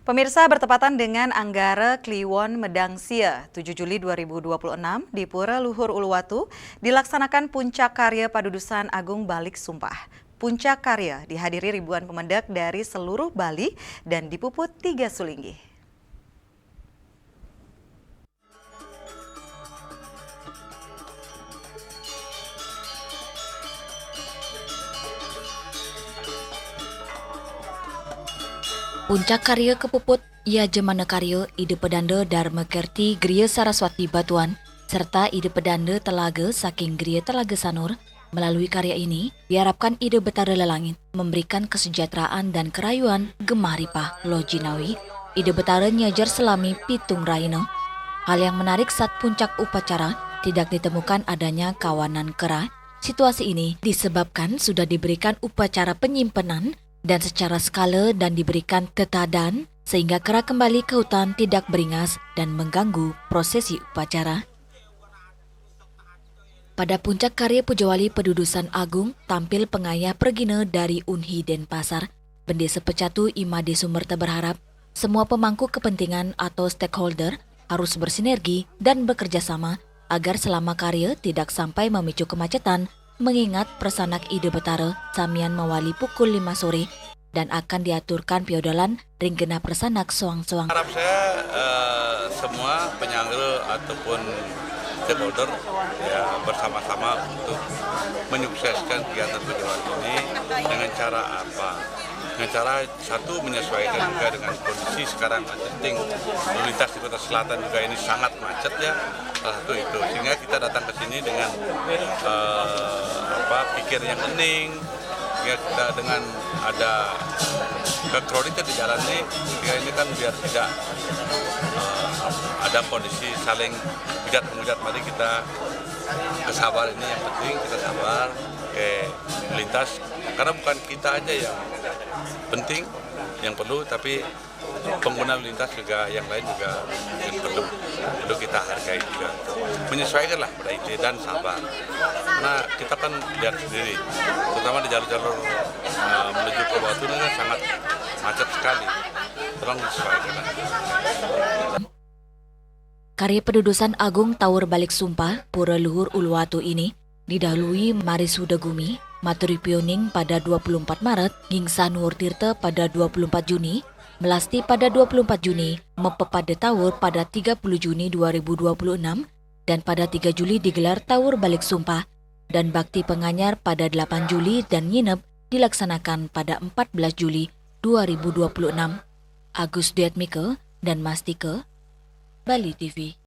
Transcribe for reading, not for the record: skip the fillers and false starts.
Pemirsa, bertepatan dengan Anggara Kliwon Medangsia 7 Juli 2026 di Pura Luhur Uluwatu dilaksanakan Puncak Karya Padudusan Agung Balik Sumpah. Puncak Karya dihadiri ribuan pemendak dari seluruh Bali dan dipuput 3 sulinggi. Puncak karya kepuput ia jemana karya ide pedanda Dharma Kerti Gria Saraswati Batuan serta ide pedanda Telaga saking Gria Telaga Sanur. Melalui karya ini diharapkan ide betara lelangit memberikan kesejahteraan dan kerayuan gemah ripah Lojinawi ide betara nyajar selami pitung raina. Hal yang menarik saat puncak upacara tidak ditemukan adanya kawanan kera. Situasi ini disebabkan sudah diberikan upacara penyimpanan dan secara skala dan diberikan tetadan sehingga kera kembali ke hutan tidak beringas dan mengganggu prosesi upacara. Pada puncak karya Pujawali Padudusan Agung tampil pengayah pergina dari Unhi Denpasar. Bendesa Pecatu Imade Sumerta berharap semua pemangku kepentingan atau stakeholder harus bersinergi dan bekerja sama agar selama karya tidak sampai memicu kemacetan, mengingat Persanak Ide Betara samian mawali pukul 5 sore dan akan diaturkan piodalan ring genap Persanak soang-soang. Harap saya semua penyangga ataupun stakeholder ya bersama-sama untuk menyukseskan kegiatan Pujawali ini dengan cara apa? Dengan cara satu menyesuaikan juga dengan kondisi sekarang penting lalu lintas di Kota Selatan juga ini sangat macet ya, salah satu itu sehingga kita datang ke sini dengan pikir yang hening ya, kita dengan ada kekronikan di jalan ini kan biar tidak ada kondisi saling hujat-menghujat. Mari kita kesabar, ini yang penting kita sabar ke melintas karena bukan kita aja yang penting yang perlu, tapi pengguna lintas juga yang lain juga perlu kita hargai juga. Menyesuaikanlah pada itu dan sabar. Karena kita kan lihat sendiri, terutama di jalur-jalur menuju ke Batu ini kan sangat macet sekali. Tolong disesuaikan. Karya Padudusan Agung Taur Balik Sumpah Pura Luhur Uluwatu ini didahului Marisuda Gumi, Maturi Pioning pada 24 Maret, Gingsan Tirta pada 24 Juni, Melasti pada 24 Juni, Mepepada Taur pada 30 Juni 2026, dan pada 3 Juli digelar Taur Balik Sumpah, dan Bakti Penganyar pada 8 Juli dan Nginep dilaksanakan pada 14 Juli 2026. Agus Diatmike dan Mastike, Bali TV.